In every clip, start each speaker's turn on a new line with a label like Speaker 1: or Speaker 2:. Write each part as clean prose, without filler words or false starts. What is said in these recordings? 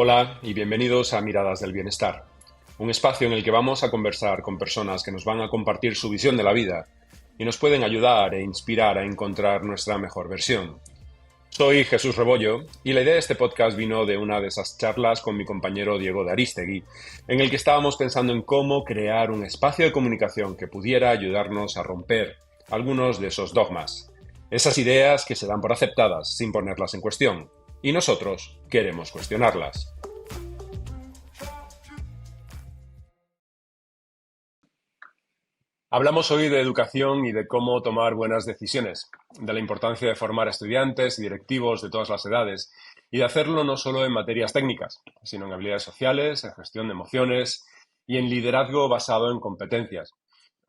Speaker 1: Hola y bienvenidos a Miradas del Bienestar, un espacio en el que vamos a conversar con personas que nos van a compartir su visión de la vida y nos pueden ayudar e inspirar a encontrar nuestra mejor versión. Soy Jesús Rebollo y la idea de este podcast vino de una de esas charlas con mi compañero Diego de Arístegui, en el que estábamos pensando en cómo crear un espacio de comunicación que pudiera ayudarnos a romper algunos de esos dogmas, esas ideas que se dan por aceptadas sin ponerlas en cuestión, y nosotros queremos cuestionarlas. Hablamos hoy de educación y de cómo tomar buenas decisiones, de la importancia de formar a estudiantes y directivos de todas las edades y de hacerlo no solo en materias técnicas, sino en habilidades sociales, en gestión de emociones y en liderazgo basado en competencias.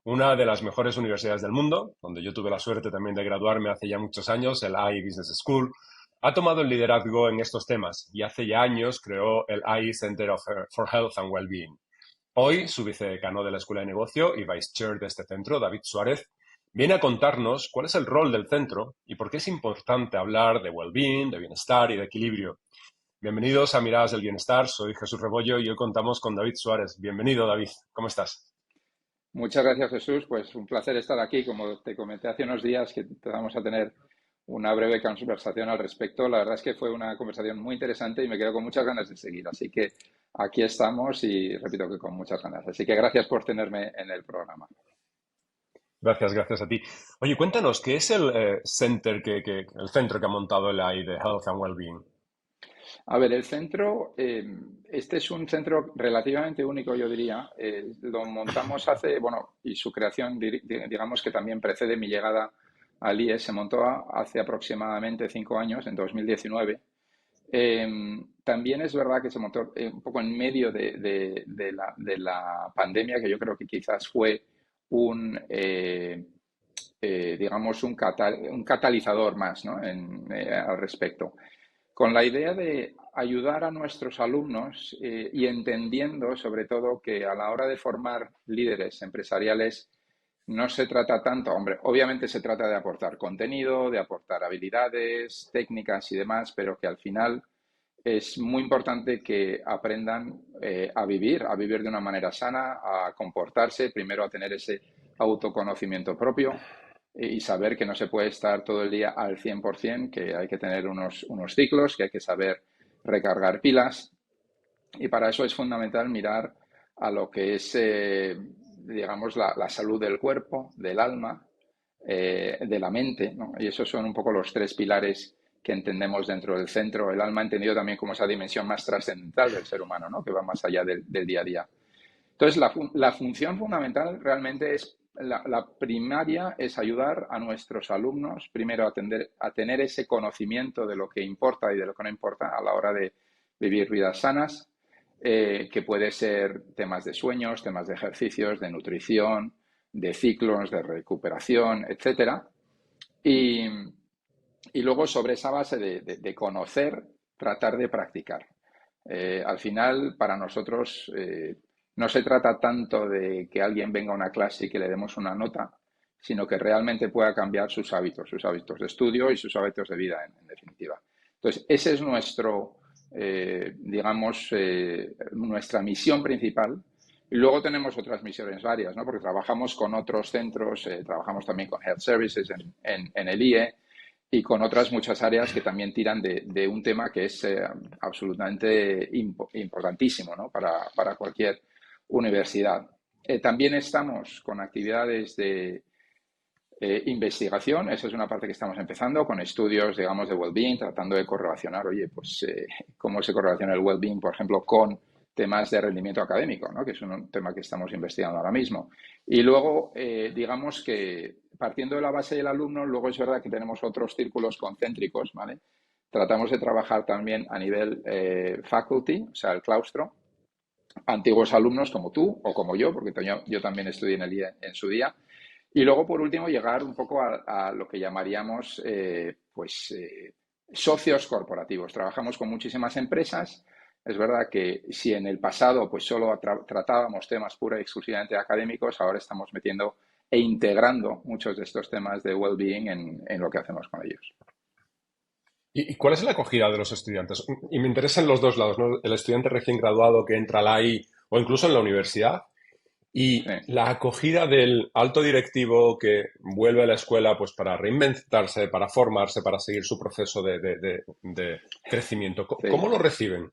Speaker 1: Una de las mejores universidades del mundo, donde yo tuve la suerte también de graduarme hace ya muchos años, el AI Business School, ha tomado el liderazgo en estos temas y hace ya años creó el AI Center for Health and Wellbeing. Hoy, su vicedecano de la Escuela de Negocio y vice chair de este centro, David Suárez, viene a contarnos cuál es el rol del centro y por qué es importante hablar de well-being, de bienestar y de equilibrio. Bienvenidos a Miradas del Bienestar, soy Jesús Rebollo y hoy contamos con David Suárez. Bienvenido, David, ¿cómo estás?
Speaker 2: Muchas gracias, Jesús. Pues un placer estar aquí. Como te comenté hace unos días que vamos a tener una breve conversación al respecto. La verdad es que fue una conversación muy interesante y me quedo con muchas ganas de seguir. Así que aquí estamos y repito que con muchas ganas. Así que gracias por tenerme en el programa.
Speaker 1: Gracias a ti. Oye, cuéntanos, ¿qué es el el centro que ha montado el AI de Health and Wellbeing?
Speaker 2: A ver, el centro, este es un centro relativamente único, yo diría. Lo montamos hace, bueno, y su creación, digamos que también precede mi llegada al IES, se montó hace aproximadamente 5 años, en 2019. También es verdad que se montó un poco en medio de la pandemia, que yo creo que quizás fue digamos, un catalizador más, ¿no? Al respecto, con la idea de ayudar a nuestros alumnos y entendiendo sobre todo que a la hora de formar líderes empresariales no se trata tanto, hombre, obviamente se trata de aportar contenido, de aportar habilidades, técnicas y demás, pero que al final es muy importante que aprendan a vivir de una manera sana, a comportarse, primero a tener ese autoconocimiento propio y saber que no se puede estar todo el día al 100%, que hay que tener unos ciclos, que hay que saber recargar pilas y para eso es fundamental mirar a lo que es, digamos, la salud del cuerpo, del alma, de la mente, ¿no? Y esos son un poco los tres pilares que entendemos dentro del centro. El alma entendido también como esa dimensión más trascendental del ser humano, ¿no? Que va más allá del día a día. Entonces, la función fundamental realmente es, la primaria es ayudar a nuestros alumnos, primero a tener ese conocimiento de lo que importa y de lo que no importa a la hora de vivir vidas sanas, que puede ser temas de sueños, temas de ejercicios, de nutrición, de ciclos, de recuperación, etcétera. Y, y luego sobre esa base de conocer, tratar de practicar. Al final, para nosotros, no se trata tanto de que alguien venga a una clase y que le demos una nota, sino que realmente pueda cambiar sus hábitos de estudio y sus hábitos de vida, en definitiva. Entonces, ese es digamos, nuestra misión principal. Y luego tenemos otras misiones varias, ¿no? Porque trabajamos con otros centros, trabajamos también con Health Services en el IE, y con otras muchas áreas que también tiran de un tema que es absolutamente importantísimo, ¿no? Para cualquier universidad. También estamos con actividades de investigación, esa es una parte que estamos empezando, con estudios, digamos, de well-being, tratando de correlacionar, oye, pues cómo se correlaciona el well-being, por ejemplo, con temas de rendimiento académico, ¿no? Que es un tema que estamos investigando ahora mismo. Y luego, digamos que partiendo de la base del alumno, luego es verdad que tenemos otros círculos concéntricos, ¿vale? Tratamos de trabajar también a nivel faculty, o sea, el claustro, antiguos alumnos como tú o como yo, porque yo también estudié en el IE en su día. Y luego, por último, llegar un poco a lo que llamaríamos socios corporativos. Trabajamos con muchísimas empresas. Es verdad que si en el pasado pues solo tratábamos temas pura y exclusivamente académicos, ahora estamos metiendo e integrando muchos de estos temas de well-being en lo que hacemos con ellos.
Speaker 1: ¿Y cuál es la acogida de los estudiantes? Y me interesan los dos lados, ¿no? El estudiante recién graduado que entra a la AI o incluso en la universidad
Speaker 2: Sí.
Speaker 1: y la acogida del alto directivo que vuelve a la escuela pues para reinventarse, para formarse, para seguir su proceso de crecimiento. ¿Cómo
Speaker 2: Sí.
Speaker 1: lo reciben?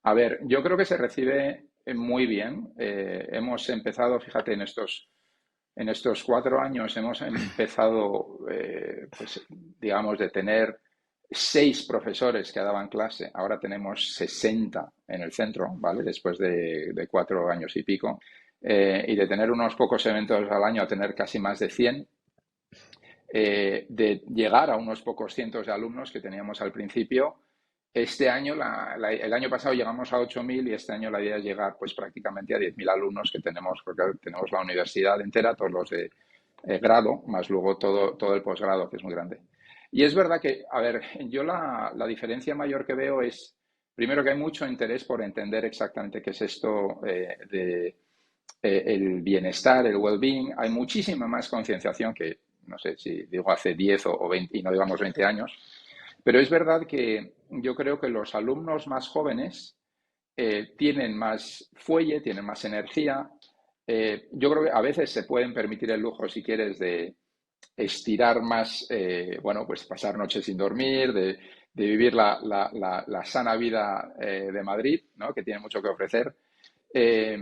Speaker 2: A ver, yo creo que se recibe muy bien. Hemos empezado, fíjate, en estos 4 años hemos empezado, pues, digamos, de tener 6 profesores que daban clase. Ahora tenemos 60 en el centro, ¿vale? Después de 4 años y pico. Y de tener unos pocos eventos al año a tener casi más de 100, de llegar a unos pocos cientos de alumnos que teníamos al principio. Este año, el año pasado llegamos a 8.000 y este año la idea es llegar pues prácticamente a 10.000 alumnos que tenemos, porque tenemos la universidad entera, todos los de grado, más luego todo el posgrado, que es muy grande. Y es verdad que, a ver, yo la diferencia mayor que veo es, primero, que hay mucho interés por entender exactamente qué es esto de el bienestar, el well-being. Hay muchísima más concienciación que, no sé si digo hace 10 o 20, y no digamos 20 años, pero es verdad que yo creo que los alumnos más jóvenes tienen más fuelle, tienen más energía. Yo creo que a veces se pueden permitir el lujo, si quieres, de estirar más, bueno, pues pasar noches sin dormir, de vivir la sana vida de Madrid, ¿no? Que tiene mucho que ofrecer. Eh,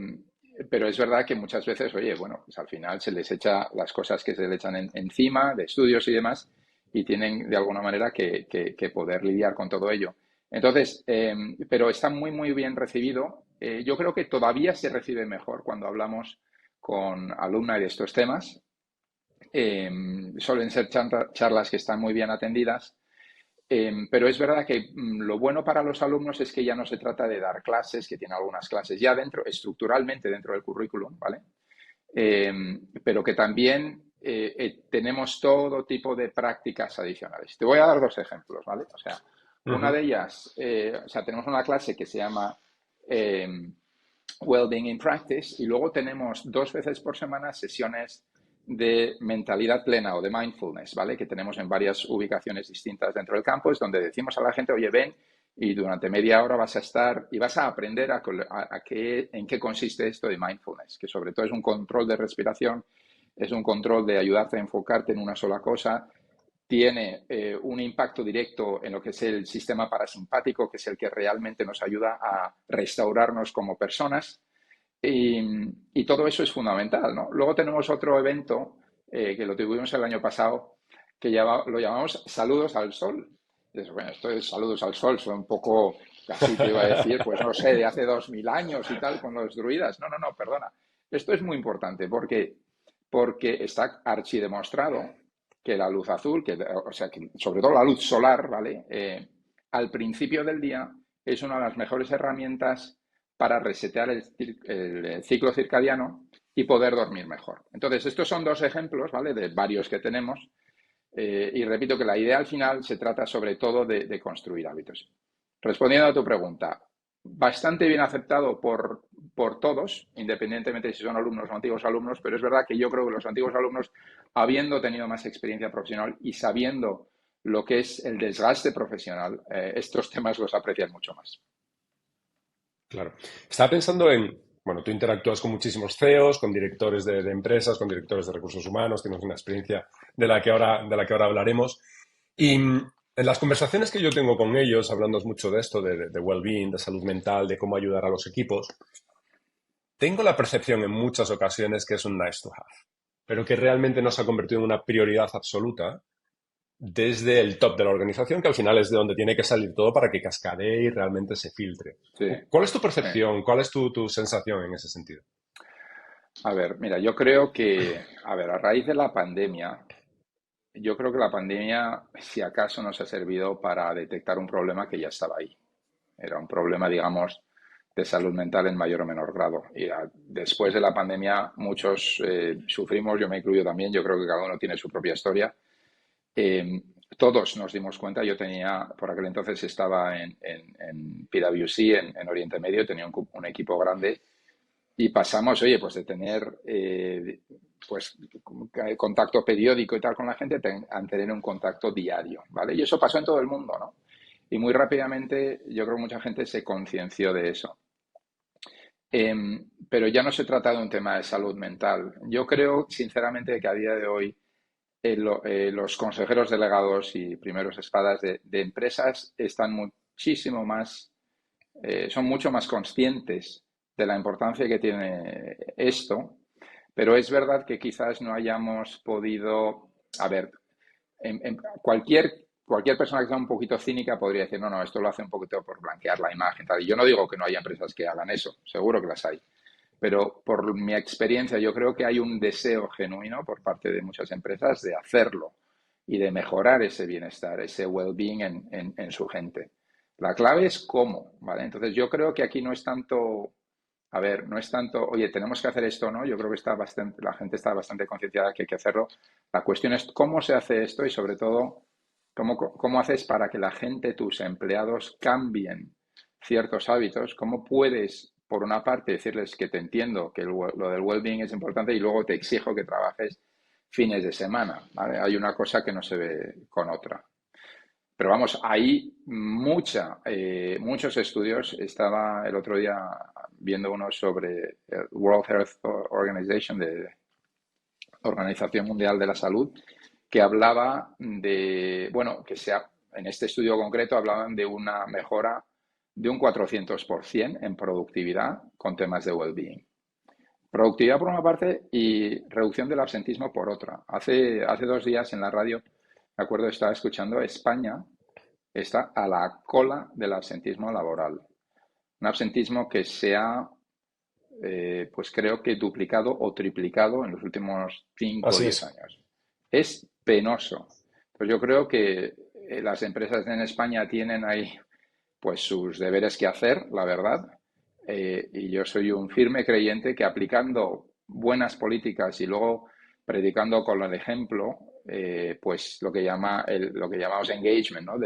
Speaker 2: pero es verdad que muchas veces, oye, bueno, pues al final se les echa las cosas que se le echan encima, de estudios y demás, y tienen de alguna manera que poder lidiar con todo ello. Entonces, pero está muy, muy bien recibido. Yo creo que todavía se recibe mejor cuando hablamos con alumna de estos temas. Suelen ser charlas que están muy bien atendidas, pero es verdad que lo bueno para los alumnos es que ya no se trata de dar clases, que tiene algunas clases ya dentro, estructuralmente dentro del currículum, ¿vale? Eh, pero que también tenemos todo tipo de prácticas adicionales. Te voy a dar 2 ejemplos, ¿vale? O sea, una
Speaker 1: Ujú.
Speaker 2: de ellas, o sea, tenemos una clase que se llama eh, Wellbeing in Practice, y luego tenemos 2 veces por semana sesiones de mentalidad plena o de mindfulness, ¿vale? Que tenemos en varias ubicaciones distintas dentro del campus, donde decimos a la gente, oye, ven y durante media hora vas a estar y vas a aprender en qué consiste esto de mindfulness, que sobre todo es un control de respiración, es un control de ayudarte a enfocarte en una sola cosa, tiene un impacto directo en lo que es el sistema parasimpático, que es el que realmente nos ayuda a restaurarnos como personas. Y todo eso es fundamental, ¿no? Luego tenemos otro evento que lo tuvimos el año pasado, que lo llamamos Saludos al Sol. Bueno, esto es Saludos al Sol, son un poco, casi te iba a decir, pues no sé, de hace 2.000 años y tal, con los druidas. No, no, no, perdona. Esto es muy importante porque está archidemostrado que la luz azul, o sea, que sobre todo la luz solar, ¿vale? Al principio del día es una de las mejores herramientas para resetear el ciclo circadiano y poder dormir mejor. Entonces, estos son 2 ejemplos, ¿vale? De varios que tenemos. Y repito que la idea al final se trata sobre todo de construir hábitos. Respondiendo a tu pregunta, bastante bien aceptado por todos, independientemente de si son alumnos o antiguos alumnos, pero es verdad que yo creo que los antiguos alumnos, habiendo tenido más experiencia profesional y sabiendo lo que es el desgaste profesional, estos temas los aprecian mucho más.
Speaker 1: Claro. Estaba pensando en, bueno, tú interactúas con muchísimos CEOs, con directores de empresas, con directores de recursos humanos, tienes una experiencia de la que ahora hablaremos. Y en las conversaciones que yo tengo con ellos, hablando mucho de esto, de well-being, de salud mental, de cómo ayudar a los equipos, tengo la percepción en muchas ocasiones que es un nice to have, pero que realmente no se ha convertido en una prioridad absoluta desde el top de la organización, que al final es de donde tiene que salir todo para que cascadee y realmente se filtre.
Speaker 2: Sí,
Speaker 1: ¿Cuál es tu
Speaker 2: sí.
Speaker 1: percepción? ¿Cuál es tu sensación en ese sentido?
Speaker 2: A ver, mira, yo creo que, a ver, a raíz de la pandemia, yo creo que la pandemia, si acaso, nos ha servido para detectar un problema que ya estaba ahí. Era un problema, digamos, de salud mental en mayor o menor grado. Y después de la pandemia, muchos sufrimos, yo me incluyo también, yo creo que cada uno tiene su propia historia. Eh, Todos nos dimos cuenta, yo tenía, por aquel entonces estaba en PwC, en Oriente Medio, tenía un equipo grande y pasamos, oye, pues de tener pues contacto periódico y tal con la gente, a tener un contacto diario, ¿vale? Y eso pasó en todo el mundo, ¿no? Y muy rápidamente yo creo que mucha gente se concienció de eso. Pero ya no se trata de un tema de salud mental. Yo creo, sinceramente, que a día de hoy los consejeros delegados y primeros espadas de empresas están muchísimo más, son mucho más conscientes de la importancia que tiene esto, pero es verdad que quizás no hayamos podido, a ver, cualquier persona que sea un poquito cínica podría decir, no, esto lo hace un poquito por blanquear la imagen, tal. Y yo no digo que no haya empresas que hagan eso, seguro que las hay. Pero por mi experiencia, yo creo que hay un deseo genuino por parte de muchas empresas de hacerlo y de mejorar ese bienestar, ese well-being en su gente. La clave es cómo, ¿vale? Entonces yo creo que aquí no es tanto, a ver, no es tanto, oye, tenemos que hacer esto, ¿no? Yo creo que la gente está bastante concienciada que hay que hacerlo. La cuestión es cómo se hace esto y sobre todo, cómo haces para que la gente, tus empleados, cambien ciertos hábitos, cómo puedes, por una parte, decirles que te entiendo, que lo del well-being es importante y luego te exijo que trabajes fines de semana, ¿vale? Hay una cosa que no se ve con otra. Pero vamos, hay muchos estudios. Estaba el otro día viendo uno sobre el World Health Organization, de Organización Mundial de la Salud, que hablaba de, bueno, en este estudio concreto hablaban de una mejora de un 400% en productividad con temas de well-being. Productividad por una parte y reducción del absentismo por otra. Hace 2 días en la radio, me acuerdo, estaba escuchando, España está a la cola del absentismo laboral. Un absentismo que se ha, pues creo que duplicado o triplicado en los últimos 5 o
Speaker 1: Así
Speaker 2: 10
Speaker 1: es.
Speaker 2: años. Es penoso. Pues yo creo que las empresas en España tienen ahí pues sus deberes que hacer, la verdad. Y yo soy un firme creyente que aplicando buenas políticas y luego predicando con el ejemplo, pues lo que llamamos engagement, ¿no?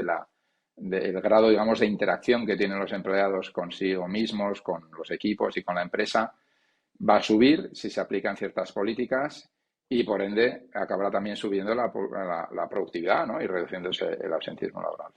Speaker 2: Del grado, digamos, de interacción que tienen los empleados consigo mismos, con los equipos y con la empresa, va a subir si se aplican ciertas políticas y por ende acabará también subiendo la productividad, ¿no? Y reduciéndose el absentismo laboral.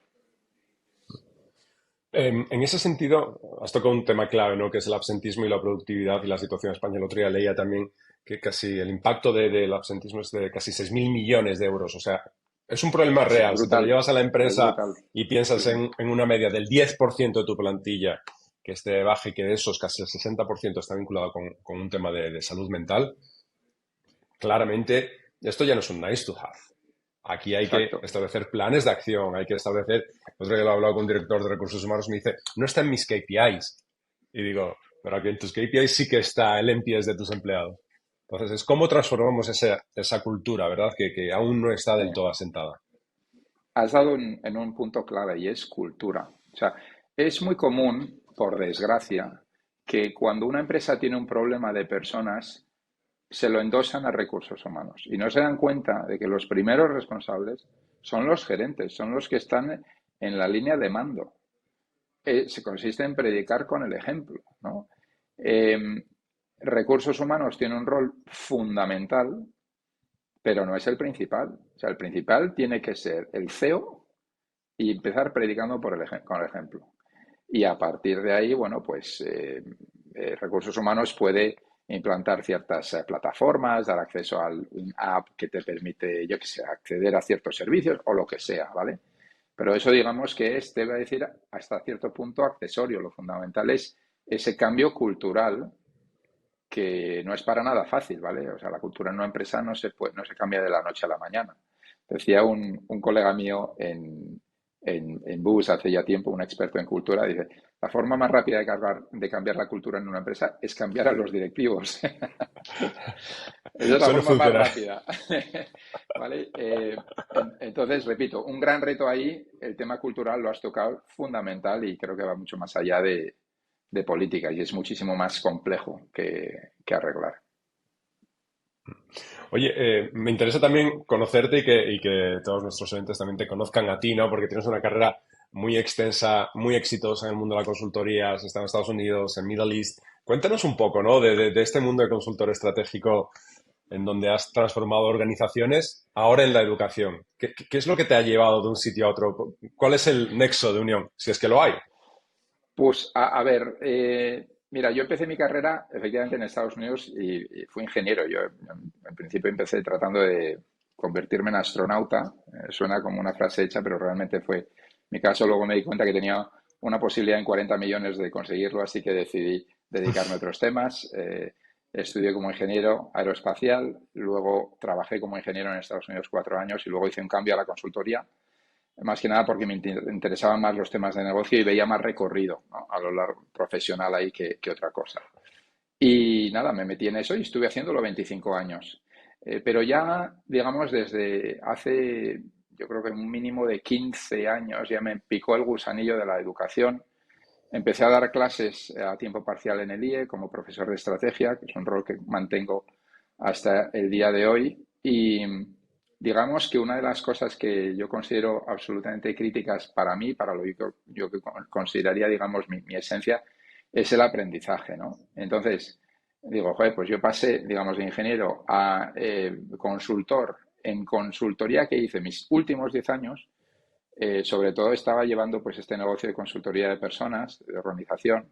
Speaker 1: En ese sentido, has tocado un tema clave, ¿no? Que es el absentismo y la productividad y la situación española. El otro día leía también que casi el impacto del absentismo es de casi 6.000 millones de euros. O sea, es un problema
Speaker 2: Es
Speaker 1: real. Si te lo
Speaker 2: brutal,
Speaker 1: llevas a la
Speaker 2: es
Speaker 1: empresa
Speaker 2: brutal.
Speaker 1: y piensas
Speaker 2: Sí.
Speaker 1: en una media del 10% de tu plantilla que esté baja y que de esos casi el 60% está vinculado con un tema de salud mental, claramente esto ya no es un nice to have. Aquí hay que
Speaker 2: Exacto.
Speaker 1: establecer planes de acción, hay que establecer, otro día lo he hablado con un director de recursos humanos, me dice, no está en mis KPIs. Y digo, pero aquí en tus KPIs sí que está el NPS de tus empleados. Entonces, es cómo transformamos esa cultura, ¿verdad? Que aún no está del
Speaker 2: Eh,
Speaker 1: todo asentada.
Speaker 2: Has dado en un punto clave y es cultura. O sea, es muy común, por desgracia, que cuando una empresa tiene un problema de personas, se lo endosan a recursos humanos y no se dan cuenta de que los primeros responsables son los gerentes, son los que están en la línea de mando. Se consiste en predicar con el ejemplo, ¿no? Eh, Recursos humanos tiene un rol fundamental, pero no es el principal. O sea, el principal tiene que ser el CEO y empezar predicando con el ejemplo. Y a partir de ahí, bueno, pues recursos humanos puede implantar ciertas plataformas, dar acceso a un app que te permite, yo qué sé, acceder a ciertos servicios o lo que sea, ¿vale? Pero eso digamos que es, debe decir, hasta cierto punto accesorio. Lo fundamental es ese cambio cultural que no es para nada fácil, ¿vale? O sea, la cultura en una empresa no se cambia de la noche a la mañana. Decía un colega mío en BUS hace ya tiempo, un experto en cultura, dice, la forma más rápida de cambiar la cultura en una empresa es cambiar a los directivos. Esa es la
Speaker 1: Suele
Speaker 2: forma más
Speaker 1: funcionar.
Speaker 2: rápida. ¿Vale? Entonces, repito, un gran reto ahí, el tema cultural lo has tocado fundamental y creo que va mucho más allá de política y es muchísimo más complejo que arreglar.
Speaker 1: Oye, me interesa también conocerte y que todos nuestros oyentes también te conozcan a ti, ¿no? Porque tienes una carrera muy extensa, muy exitosa en el mundo de la consultoría, has estado en Estados Unidos, en Middle East. Cuéntanos un poco, ¿no? De este mundo de consultor estratégico. en donde has transformado organizaciones, ahora en la educación. ¿Qué es lo que te ha llevado de un sitio a otro? ¿Cuál es el nexo de unión, si es que lo hay?
Speaker 2: Pues a ver, mira, yo empecé mi carrera efectivamente en Estados Unidos y fui ingeniero. Yo en principio empecé tratando de convertirme en astronauta. Suena como una frase hecha, pero realmente fue mi caso. Luego me di cuenta que tenía una posibilidad en 40 millones de conseguirlo, así que decidí dedicarme a otros temas. Estudié como ingeniero aeroespacial, luego trabajé como ingeniero en Estados Unidos 4 años y luego hice un cambio a la consultoría más que nada porque me interesaban más los temas de negocio y veía más recorrido, ¿no? A lo largo profesional ahí que otra cosa. Y nada, me metí en eso y estuve haciéndolo 25 años. Pero ya, digamos, desde hace, yo creo que un mínimo de 15 años, ya me picó el gusanillo de la educación. Empecé a dar clases a tiempo parcial en el IE como profesor de estrategia, que es un rol que mantengo hasta el día de hoy. Y digamos que una de las cosas que yo considero absolutamente críticas para mí, para lo que yo que consideraría, digamos, mi esencia, es el aprendizaje, ¿no? Entonces, digo, joder, pues yo pasé, digamos, de ingeniero a consultor. En consultoría que hice mis últimos 10 años, sobre todo estaba llevando pues este negocio de consultoría de personas, de organización,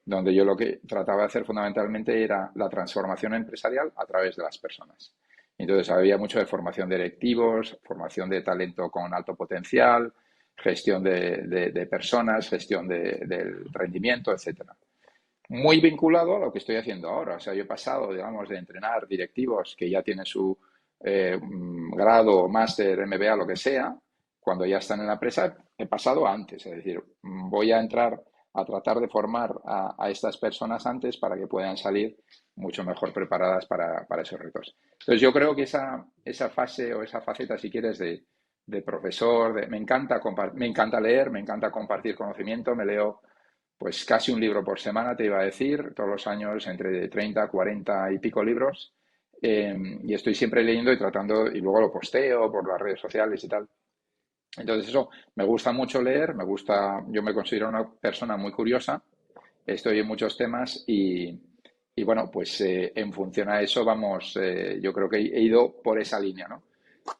Speaker 2: donde yo lo que trataba de hacer fundamentalmente era la transformación empresarial a través de las personas. Entonces había mucho de formación de directivos, formación de talento con alto potencial, gestión de personas, gestión del rendimiento, etcétera. Muy vinculado a lo que estoy haciendo ahora. O sea, yo he pasado, digamos, de entrenar directivos que ya tienen su grado, máster, MBA, lo que sea, cuando ya están en la empresa, he pasado antes. Es decir, voy a entrar a tratar de formar a estas personas antes para que puedan salir mucho mejor preparadas para esos retos. Entonces, yo creo que esa fase o esa faceta, si quieres, de profesor, me encanta leer, me encanta compartir conocimiento, me leo pues casi un libro por semana, te iba a decir, todos los años entre 30, 40 y pico libros. Y estoy siempre leyendo y tratando, y luego lo posteo por las redes sociales y tal. Entonces eso, me gusta mucho leer, yo me considero una persona muy curiosa, estoy en muchos temas y bueno, pues en función a eso vamos, yo creo que he ido por esa línea, ¿no?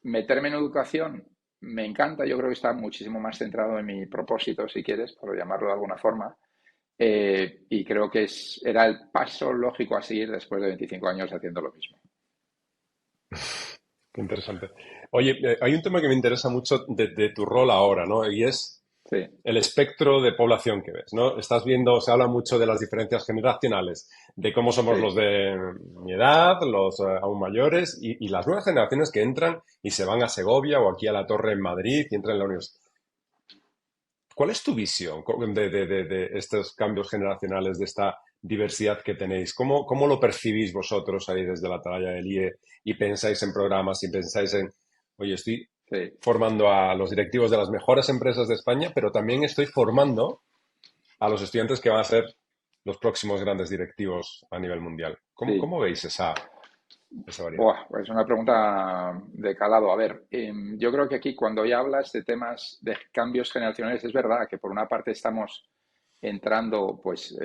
Speaker 2: Meterme en educación me encanta, yo creo que está muchísimo más centrado en mi propósito, si quieres, por llamarlo de alguna forma, y creo que era el paso lógico a seguir después de 25 años haciendo lo mismo.
Speaker 1: Qué interesante. Oye, hay un tema que me interesa mucho de tu rol ahora, ¿no? Y es
Speaker 2: Sí,
Speaker 1: el espectro de población que ves, ¿no? Estás viendo, se habla mucho de las diferencias generacionales, de cómo somos
Speaker 2: sí,
Speaker 1: los de mi edad, los aún mayores y las nuevas generaciones que entran y se van a Segovia o aquí a la Torre en Madrid y entran en la universidad. ¿Cuál es tu visión de estos cambios generacionales, de esta diversidad que tenéis? ¿Cómo lo percibís vosotros ahí desde la talla del IE y pensáis en programas y pensáis en, oye, estoy
Speaker 2: sí,
Speaker 1: formando a los directivos de las mejores empresas de España, pero también estoy formando a los estudiantes que van a ser los próximos grandes directivos a nivel mundial? ¿Cómo,
Speaker 2: sí.
Speaker 1: cómo veis esa variedad?
Speaker 2: Buah, pues una pregunta de calado. A ver, yo creo que aquí cuando ya hablas de temas de cambios generacionales, es verdad que por una parte estamos entrando pues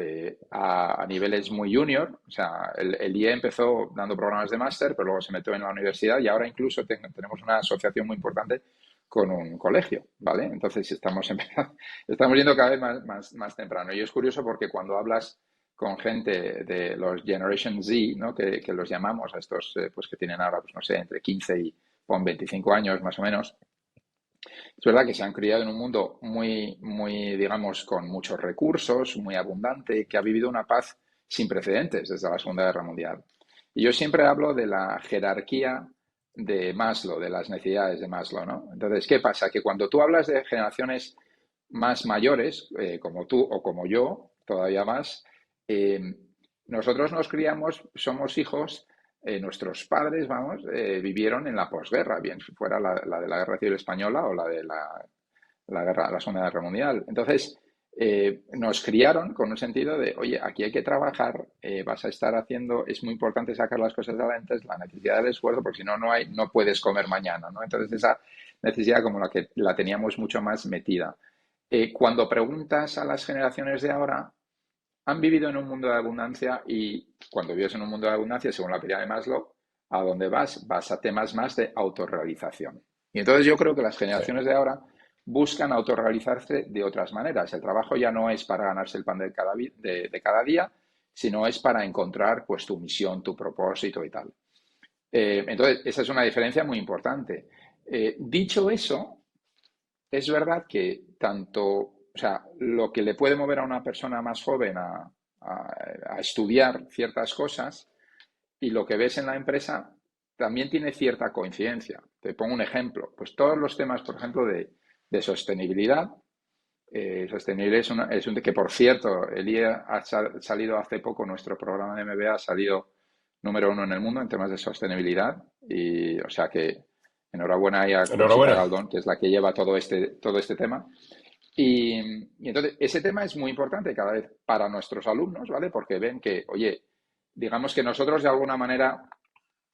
Speaker 2: a niveles muy junior, o sea, el IE empezó dando programas de máster, pero luego se metió en la universidad y ahora incluso tenemos una asociación muy importante con un colegio, ¿vale? Entonces estamos yendo cada vez más temprano. Y es curioso porque cuando hablas con gente de los Generation Z, ¿no? Que los llamamos a estos pues que tienen ahora, pues no sé, entre 15 y 25 años más o menos, es verdad que se han criado en un mundo muy, digamos, con muchos recursos, muy abundante, que ha vivido una paz sin precedentes desde la Segunda Guerra Mundial. Y yo siempre hablo de la jerarquía de Maslow, de las necesidades de Maslow, ¿no? Entonces, ¿qué pasa? Que cuando tú hablas de generaciones más mayores, como tú o como yo, todavía más, eh, nosotros nos criamos, somos hijos nuestros padres, vamos, vivieron en la posguerra, bien fuera la de la Guerra Civil Española o la de la Segunda Guerra Mundial. Entonces, nos criaron con un sentido de, oye, aquí hay que trabajar, vas a estar haciendo, es muy importante sacar las cosas adelante, es la necesidad del esfuerzo, porque si no, no puedes comer mañana, ¿no? Entonces, esa necesidad como la que la teníamos mucho más metida. Cuando preguntas a las generaciones de ahora, han vivido en un mundo de abundancia y cuando vives en un mundo de abundancia, según la pirámide de Maslow, a dónde vas, vas a temas más de autorrealización. Y entonces yo creo que las
Speaker 1: Sí.
Speaker 2: generaciones de ahora buscan autorrealizarse de otras maneras. El trabajo ya no es para ganarse el pan de cada día, sino es para encontrar pues tu misión, tu propósito y tal. Entonces, esa es una diferencia muy importante. Dicho eso, es verdad que tanto, o sea, lo que le puede mover a una persona más joven a estudiar ciertas cosas y lo que ves en la empresa también tiene cierta coincidencia. Te pongo un ejemplo. Pues todos los temas, por ejemplo, de sostenibilidad. Sostenibilidad es un que, por cierto, el IE ha salido hace poco, nuestro programa de MBA ha salido número 1 en el mundo en temas de sostenibilidad. Y, o sea que enhorabuena ahí a Conchita
Speaker 1: Enhorabuena.
Speaker 2: Galdón, que es la que lleva todo este tema. Y entonces, ese tema es muy importante cada vez para nuestros alumnos, ¿vale? Porque ven que, oye, digamos que nosotros de alguna manera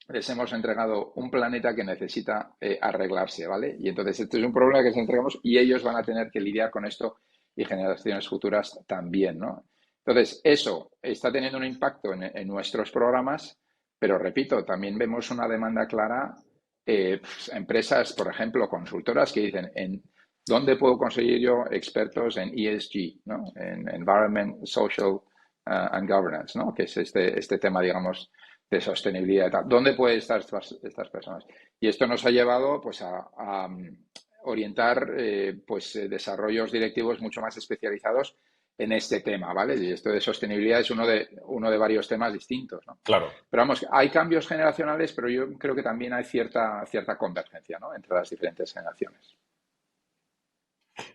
Speaker 2: les hemos entregado un planeta que necesita arreglarse, ¿vale? Y entonces este es un problema que les entregamos y ellos van a tener que lidiar con esto y generaciones futuras también, ¿no? Entonces, eso está teniendo un impacto en nuestros programas, pero repito, también vemos una demanda clara, empresas, por ejemplo, consultoras que dicen, ¿dónde puedo conseguir yo expertos en ESG, ¿no? En Environment, Social and Governance, ¿no? Que es este tema, digamos, de sostenibilidad y tal. ¿Dónde pueden estar estas personas? Y esto nos ha llevado pues, a orientar desarrollos directivos mucho más especializados en este tema, ¿vale? Y esto de sostenibilidad es uno de varios temas distintos, ¿no?
Speaker 1: Claro.
Speaker 2: Pero vamos, hay cambios generacionales, pero yo creo que también hay cierta convergencia, ¿no? Entre las diferentes generaciones.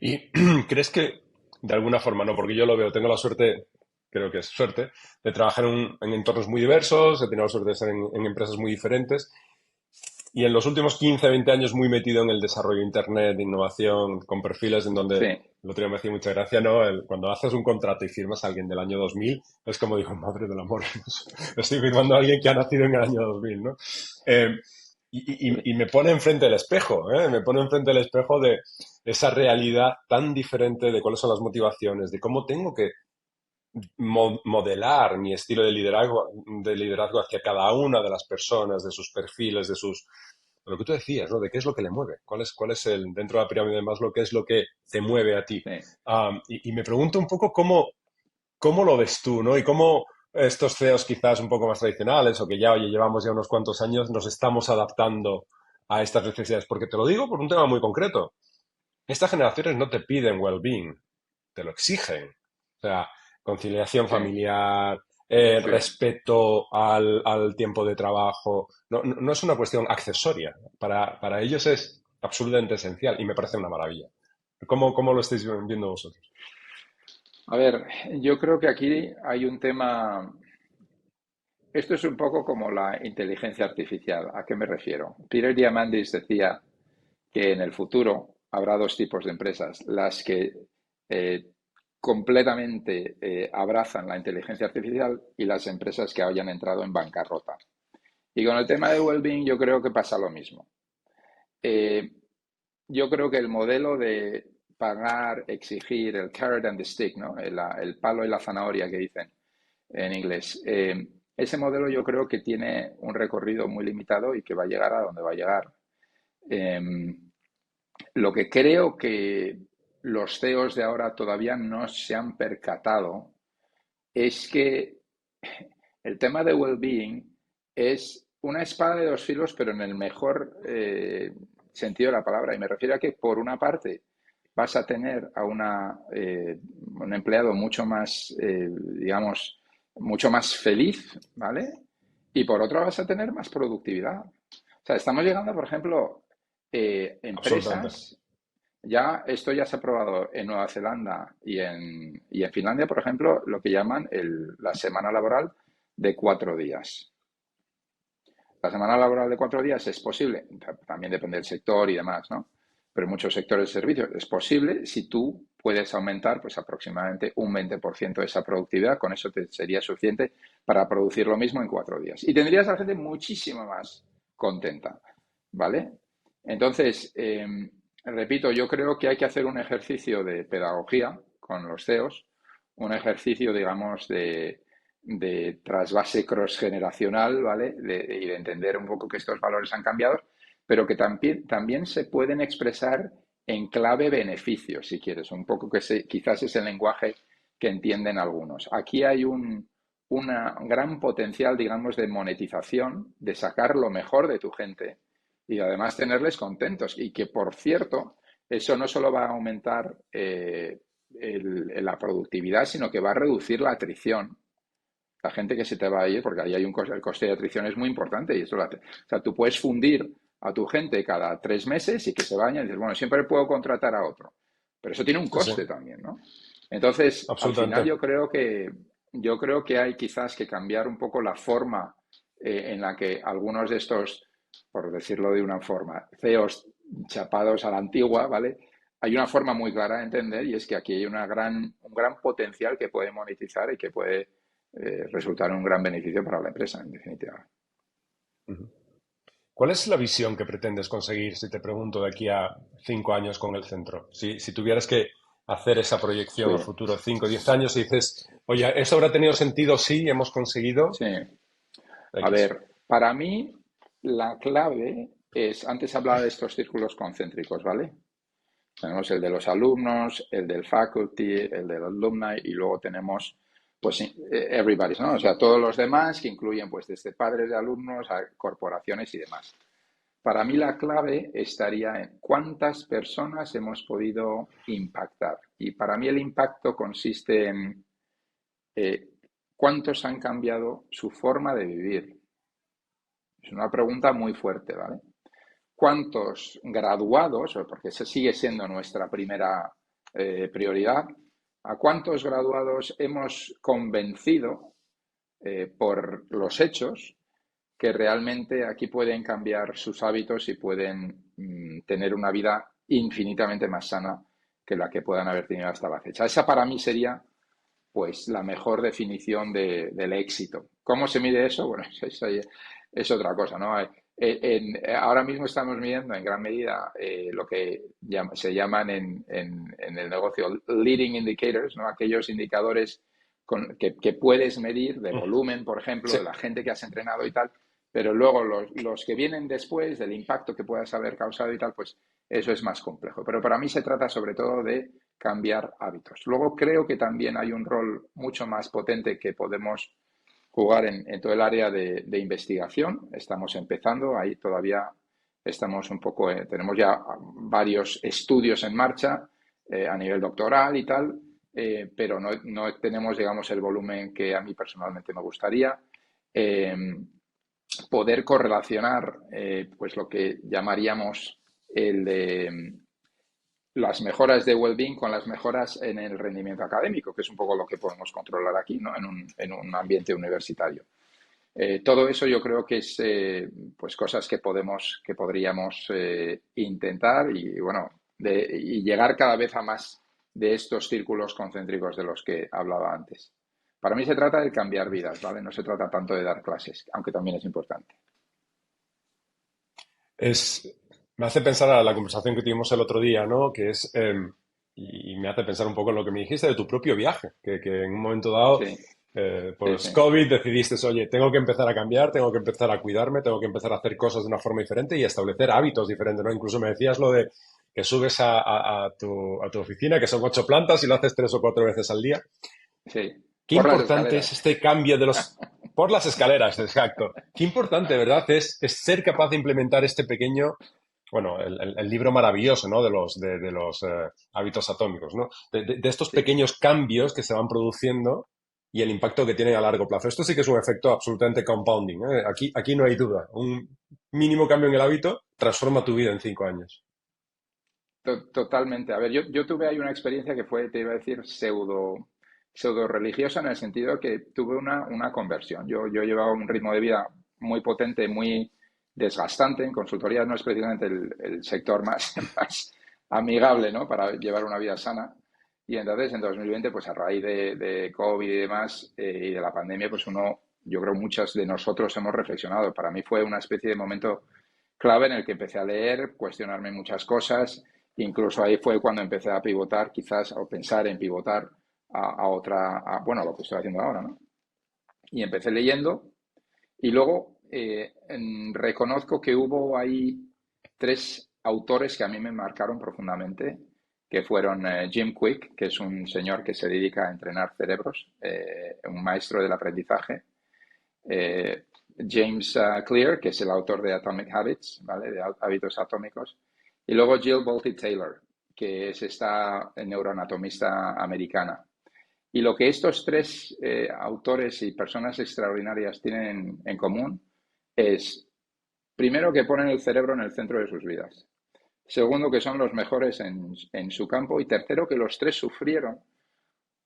Speaker 1: ¿Y crees que de alguna forma, no? Porque yo lo veo, tengo la suerte, creo que es suerte, de trabajar en entornos muy diversos, he tenido la suerte de estar en empresas muy diferentes y en los últimos 15 20 años muy metido en el desarrollo de Internet, de innovación, con perfiles en donde,
Speaker 2: Sí,
Speaker 1: el otro día me hacía mucha gracia, ¿no? Cuando haces un contrato y firmas a alguien del año 2000 es como digo, madre del amor, estoy firmando a alguien que ha nacido en el año 2000, ¿no? Eh, y me pone enfrente del espejo, ¿eh? Me pone enfrente del espejo de esa realidad tan diferente de cuáles son las motivaciones, de cómo tengo que modelar mi estilo de liderazgo hacia cada una de las personas, de sus perfiles, de lo que tú decías, ¿no? De qué es lo que le mueve, cuál es dentro de la pirámide de Maslow, qué es lo que te mueve a ti.
Speaker 2: sí.
Speaker 1: Y me pregunto un poco cómo lo ves tú, ¿no? Y cómo estos CEOs quizás un poco más tradicionales o que ya, oye, llevamos ya unos cuantos años, nos estamos adaptando a estas necesidades. Porque te lo digo por un tema muy concreto. Estas generaciones no te piden well-being, te lo exigen. O sea, conciliación
Speaker 2: Sí,
Speaker 1: familiar,
Speaker 2: sí.
Speaker 1: respeto al tiempo de trabajo. No, no es una cuestión accesoria. Para ellos es absolutamente esencial y me parece una maravilla. ¿Cómo lo estáis viendo vosotros?
Speaker 2: A ver, yo creo que aquí hay un tema. Esto es un poco como la inteligencia artificial. ¿A qué me refiero? Peter Diamandis decía que en el futuro habrá dos tipos de empresas, las que eh, completamente abrazan la inteligencia artificial y las empresas que hayan entrado en bancarrota. Y con el tema del well-being yo creo que pasa lo mismo. Eh, yo creo que el modelo de pagar, exigir, el carrot and the stick, ¿no? El palo y la zanahoria que dicen en inglés, ese modelo yo creo que tiene un recorrido muy limitado y que va a llegar a donde va a llegar. Eh, lo que creo que los CEOs de ahora todavía no se han percatado es que el tema de well-being es una espada de dos filos, pero en el mejor sentido de la palabra. Y me refiero a que, por una parte, vas a tener a un empleado mucho más, digamos, mucho más feliz, ¿vale? Y por otro vas a tener más productividad. O sea, estamos llegando, por ejemplo,
Speaker 1: Absolutamente.
Speaker 2: empresas. Esto ya se ha probado en Nueva Zelanda y en Finlandia, por ejemplo, lo que llaman la semana laboral de 4 días. La semana laboral de 4 días es posible, también depende del sector y demás, ¿no? Pero en muchos sectores de servicios es posible si tú puedes aumentar pues aproximadamente un 20% de esa productividad, con eso te sería suficiente para producir lo mismo en 4 días. Y tendrías a la gente muchísimo más contenta, ¿vale? Entonces, repito, yo creo que hay que hacer un ejercicio de pedagogía con los CEOs, un ejercicio, digamos, de trasvase cross-generacional, ¿vale? Y de entender un poco que estos valores han cambiado, pero que también se pueden expresar en clave beneficio, si quieres, un poco que quizás es el lenguaje que entienden algunos. Aquí hay un gran potencial, digamos, de monetización, de sacar lo mejor de tu gente y además tenerles contentos. Y que, por cierto, eso no solo va a aumentar la productividad, sino que va a reducir la atrición. La gente que se te va a ir, porque ahí hay el coste de atrición es muy importante. Y eso o sea, tú puedes fundir a tu gente cada 3 meses y que se vayan y dices, bueno, siempre puedo contratar a otro. Pero eso tiene un
Speaker 1: Sí, sí,
Speaker 2: coste también, ¿no? Entonces, al final
Speaker 1: absolutamente.
Speaker 2: yo creo que hay quizás que cambiar un poco la forma en la que algunos de estos, por decirlo de una forma, CEOs chapados a la antigua, ¿vale? Hay una forma muy clara de entender y es que aquí hay un gran potencial que puede monetizar y que puede resultar un gran beneficio para la empresa, en definitiva.
Speaker 1: Ujú. ¿Cuál es la visión que pretendes conseguir, si te pregunto, de aquí a 5 años con el centro? Si tuvieras que hacer esa proyección a
Speaker 2: Sí,
Speaker 1: futuro, 5 o 10 años, y dices, oye, ¿esto habrá tenido sentido? Sí, hemos conseguido
Speaker 2: sí. A
Speaker 1: X.
Speaker 2: ver, para mí la clave es, antes hablaba de estos círculos concéntricos, ¿vale? Tenemos el de los alumnos, el del faculty, el del alumni y luego tenemos, pues, everybody, ¿no? O sea, todos los demás que incluyen, pues, desde padres de alumnos a corporaciones y demás. Para mí la clave estaría en cuántas personas hemos podido impactar. Y para mí el impacto consiste en eh, cuántos han cambiado su forma de vivir. Es una pregunta muy fuerte, ¿vale? ¿Cuántos graduados, porque esa sigue siendo nuestra primera prioridad, a cuántos graduados hemos convencido por los hechos que realmente aquí pueden cambiar sus hábitos y pueden tener una vida infinitamente más sana que la que puedan haber tenido hasta la fecha? Esa para mí sería pues la mejor definición del éxito. ¿Cómo se mide eso? Bueno, eso es otra cosa, ¿no? Ahora mismo estamos midiendo en gran medida lo que se llaman en el negocio leading indicators, ¿no? Aquellos indicadores que puedes medir de volumen, por ejemplo,
Speaker 1: Sí.
Speaker 2: de la gente que has entrenado y tal, pero luego los que vienen después, del impacto que puedas haber causado y tal, pues eso es más complejo. Pero para mí se trata sobre todo de cambiar hábitos. Luego creo que también hay un rol mucho más potente que podemos jugar en todo el área de investigación. Estamos empezando, ahí todavía estamos un poco, tenemos ya varios estudios en marcha a nivel doctoral y tal, pero no tenemos, digamos, el volumen que a mí personalmente me gustaría. Eh, Poder correlacionar pues lo que llamaríamos el de las mejoras de well-being con las mejoras en el rendimiento académico, que es un poco lo que podemos controlar aquí, ¿no? En un ambiente universitario. Todo eso yo creo que es pues cosas que podríamos intentar y bueno, y llegar cada vez a más de estos círculos concéntricos de los que hablaba antes. Para mí se trata de cambiar vidas, ¿vale? No se trata tanto de dar clases, aunque también es importante.
Speaker 1: Es, me hace pensar a la conversación que tuvimos el otro día, ¿no? Que es, y me hace pensar un poco en lo que me dijiste de tu propio viaje, que en un momento dado,
Speaker 2: Sí, sí, sí,
Speaker 1: post-COVID, decidiste, oye, tengo que empezar a cambiar, tengo que empezar a cuidarme, tengo que empezar a hacer cosas de una forma diferente y establecer hábitos diferentes, ¿no? Incluso me decías lo de que subes a tu oficina, que son 8 plantas y lo haces 3 o 4 veces al día.
Speaker 2: sí.
Speaker 1: Qué
Speaker 2: Por las
Speaker 1: importante es
Speaker 2: escaleras.
Speaker 1: este cambio de los... Por las escaleras, exacto. Qué importante, ¿verdad? Es ser capaz de implementar este pequeño, bueno, el libro maravilloso, ¿no? De los hábitos atómicos, ¿no? De estos
Speaker 2: Sí,
Speaker 1: pequeños cambios que se van produciendo y el impacto que tienen a largo plazo. Esto sí que es un efecto absolutamente compounding, ¿eh? Aquí no hay duda. Un mínimo cambio en el hábito transforma tu vida en 5 años.
Speaker 2: totalmente. A ver, yo tuve ahí una experiencia que fue, te iba a decir, pseudo religiosa en el sentido que tuve una conversión. Yo llevaba un ritmo de vida muy potente, muy desgastante. En consultoría no es precisamente el sector más, más amigable, ¿no? Para llevar una vida sana. Y entonces en 2020, pues a raíz de COVID y demás, y de la pandemia, pues yo creo muchos de nosotros hemos reflexionado. Para mí fue una especie de momento clave en el que empecé a leer, cuestionarme muchas cosas. Incluso ahí fue cuando empecé a pivotar, quizás, o pensar en pivotar a otra, bueno, lo que estoy haciendo ahora, ¿no? Y empecé leyendo y luego reconozco que hubo ahí tres autores que a mí me marcaron profundamente, que fueron Jim Quick, que es un señor que se dedica a entrenar cerebros, un maestro del aprendizaje, eh, James Clear, que es el autor de Atomic Habits, ¿vale? De hábitos atómicos, y luego Jill Bolte Taylor, que es esta neuroanatomista americana. Y lo que estos tres autores y personas extraordinarias tienen en común es, primero, que ponen el cerebro en el centro de sus vidas. Segundo, que son los mejores en su campo. Y tercero, que los tres sufrieron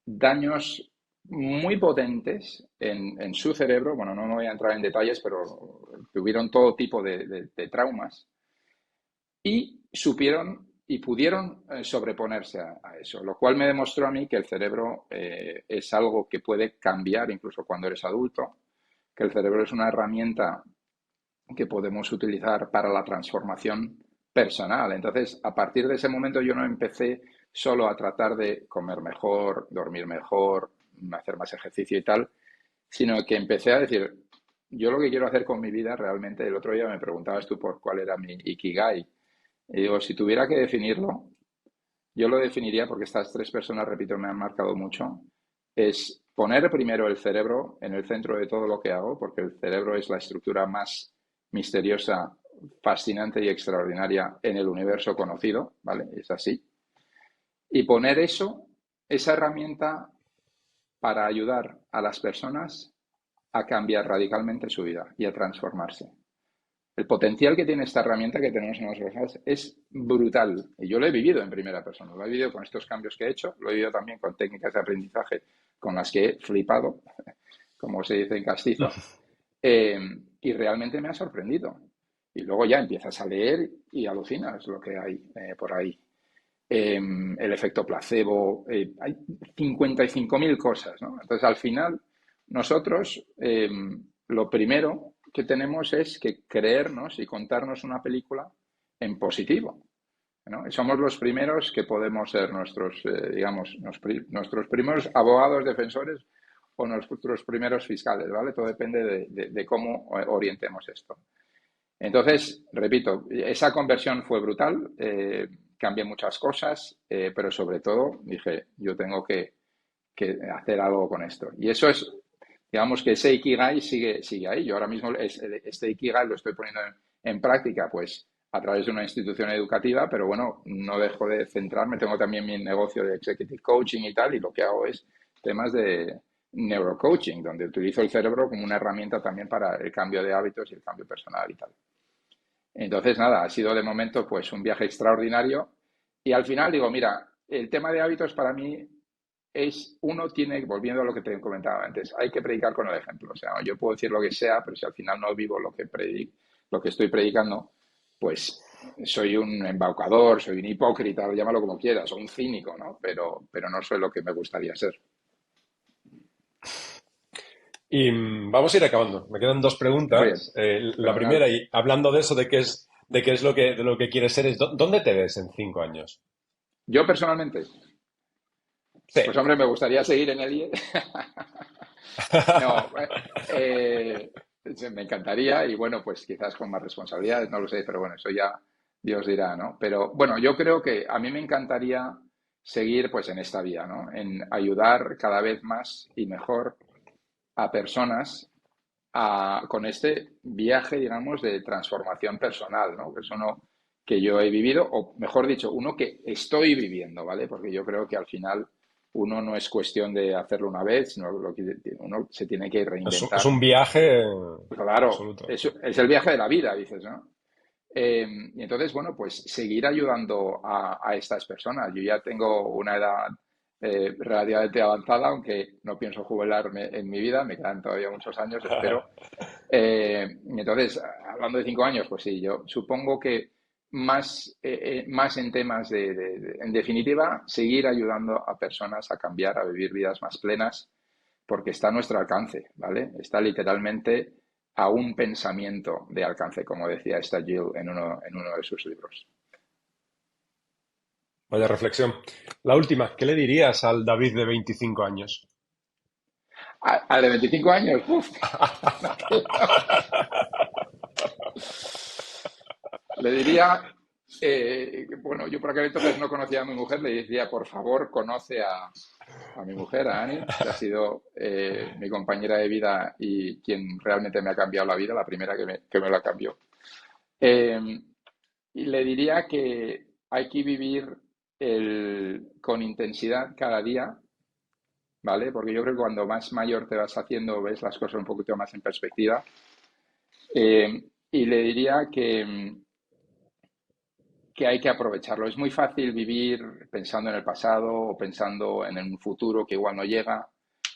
Speaker 2: daños muy potentes en su cerebro. Bueno, no voy a entrar en detalles, pero tuvieron todo tipo de traumas y supieron y pudieron sobreponerse a eso, lo cual me demostró a mí que el cerebro es algo que puede cambiar incluso cuando eres adulto, que el cerebro es una herramienta que podemos utilizar para la transformación personal. Entonces, a partir de ese momento yo no empecé solo a tratar de comer mejor, dormir mejor, hacer más ejercicio y tal, sino que empecé a decir, yo lo que quiero hacer con mi vida realmente, el otro día me preguntabas tú por cuál era mi ikigai, y digo, si tuviera que definirlo, yo lo definiría porque estas tres personas, repito, me han marcado mucho, es poner primero el cerebro en el centro de todo lo que hago, porque el cerebro es la estructura más misteriosa, fascinante y extraordinaria en el universo conocido, ¿vale? Es así. Y poner eso, esa herramienta para ayudar a las personas a cambiar radicalmente su vida y a transformarse. El potencial que tiene esta herramienta que tenemos en las orejas es brutal. Y yo lo he vivido en primera persona. Lo he vivido con estos cambios que he hecho. Lo he vivido también con técnicas de aprendizaje con las que he flipado, como se dice en castizo. Y realmente me ha sorprendido. Y luego ya empiezas a leer y alucinas lo que hay por ahí. El efecto placebo. Hay 55.000 cosas, ¿no? Entonces, al final, nosotros lo primero que tenemos es que creernos y contarnos una película en positivo, ¿no? Y somos los primeros que podemos ser nuestros, digamos, nuestros primeros abogados defensores o nuestros primeros fiscales, ¿vale? Todo depende de cómo orientemos esto. Entonces, repito, esa conversión fue brutal, cambié muchas cosas, pero sobre todo dije, yo tengo que hacer algo con esto. Y eso es, digamos que ese Ikigai sigue ahí. Yo ahora mismo este Ikigai lo estoy poniendo en práctica, pues a través de una institución educativa, pero bueno, no dejo de centrarme. Tengo también mi negocio de executive coaching y tal, y lo que hago es temas de neurocoaching, donde utilizo el cerebro como una herramienta también para el cambio de hábitos y el cambio personal y tal. Entonces, nada, ha sido de momento pues un viaje extraordinario y al final digo, mira, el tema de hábitos para mí es, uno tiene, volviendo a lo que te comentaba antes, hay que predicar con el ejemplo. O sea, yo puedo decir lo que sea, pero si al final no vivo lo que estoy predicando, pues soy un embaucador, soy un hipócrita, llámalo como quieras, o un cínico, ¿no? Pero no soy lo que me gustaría ser.
Speaker 1: Y vamos a ir acabando. Me quedan dos
Speaker 2: Muy bien,
Speaker 1: preguntas. La
Speaker 2: fenomenal.
Speaker 1: primera, y hablando de eso, de qué es de lo que quieres ser, es ¿dónde te ves en 5 años?
Speaker 2: Yo personalmente,
Speaker 1: Sí.
Speaker 2: pues hombre, me gustaría seguir en el IE. No, me encantaría y bueno, pues quizás con más responsabilidades, no lo sé, pero bueno, eso ya Dios dirá, ¿no? Pero bueno, yo creo que a mí me encantaría seguir pues en esta vía, ¿no? En ayudar cada vez más y mejor a personas con este viaje, digamos, de transformación personal, ¿no? Que es uno que yo he vivido, o mejor dicho, uno que estoy viviendo, ¿vale? Porque yo creo que al final uno no es cuestión de hacerlo una vez, sino uno se tiene que
Speaker 1: Es
Speaker 2: reinventar.
Speaker 1: un viaje
Speaker 2: Claro,
Speaker 1: absoluto.
Speaker 2: es el viaje de la vida, dices, ¿no? Y entonces, bueno, pues seguir ayudando a estas personas. Yo ya tengo una edad relativamente avanzada, aunque no pienso jubilarme en mi vida, me quedan todavía muchos años, espero. Y entonces, hablando de 5 años, pues sí, yo supongo que más en temas en definitiva, seguir ayudando a personas a cambiar, a vivir vidas más plenas, porque está a nuestro alcance, ¿vale? Está literalmente a un pensamiento de alcance, como decía esta Jill en uno de sus libros.
Speaker 1: Vaya reflexión. La última, ¿qué le dirías al David de 25 años?
Speaker 2: Al de 25 años, uf, le diría, bueno, yo por aquel entonces no conocía a mi mujer, le decía, por favor, conoce a mi mujer, a Annie, que ha sido mi compañera de vida y quien realmente me ha cambiado la vida, la primera que me la cambió. Eh, y le diría que hay que vivir con intensidad cada día, ¿vale? Porque yo creo que cuando más mayor te vas haciendo, ves las cosas un poquito más en perspectiva. Y le diría que hay que aprovecharlo. Es muy fácil vivir pensando en el pasado o pensando en un futuro que igual no llega.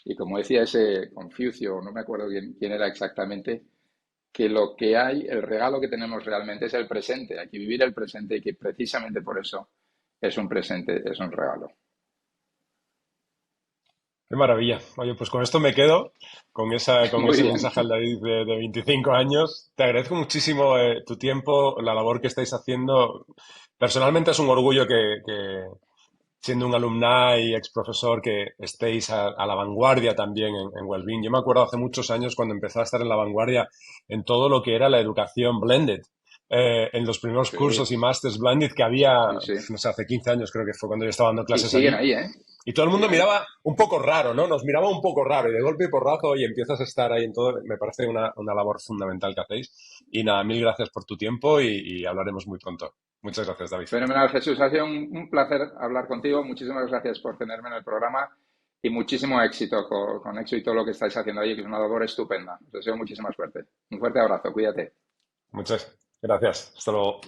Speaker 2: Y como decía ese Confucio, no me acuerdo quién era exactamente, que lo que hay, el regalo que tenemos realmente es el presente. Hay que vivir el presente y que precisamente por eso es un presente, es un regalo.
Speaker 1: Qué maravilla. Oye, pues con esto me quedo, con
Speaker 2: Muy
Speaker 1: ese
Speaker 2: bien.
Speaker 1: mensaje al David de 25 años. Te agradezco muchísimo tu tiempo, la labor que estáis haciendo. Personalmente es un orgullo que siendo un alumni y ex profesor, que estéis a la vanguardia también en Wellbeing. Yo me acuerdo hace muchos años cuando empecé a estar en la vanguardia en todo lo que era la educación blended. En los primeros cursos
Speaker 2: Sí,
Speaker 1: y másters blended que había,
Speaker 2: sí, sí.
Speaker 1: no sé, hace 15 años creo que fue cuando yo estaba dando
Speaker 2: Y
Speaker 1: clases
Speaker 2: siguen
Speaker 1: allí.
Speaker 2: ahí, ¿eh?
Speaker 1: Y todo el mundo
Speaker 2: Siguen ahí.
Speaker 1: miraba un poco raro, ¿no? Nos miraba un poco raro y de golpe y porrazo y empiezas a estar ahí en todo. Me parece una labor fundamental que hacéis. Y nada, mil gracias por tu tiempo y hablaremos muy pronto. Muchas gracias, David.
Speaker 2: Fenomenal, Jesús. Ha sido un placer hablar contigo. Muchísimas gracias por tenerme en el programa y muchísimo éxito con éxito y todo lo que estáis haciendo ahí, que es una labor estupenda. Os deseo muchísima suerte. Un fuerte abrazo. Cuídate.
Speaker 1: Muchas gracias. Hasta luego.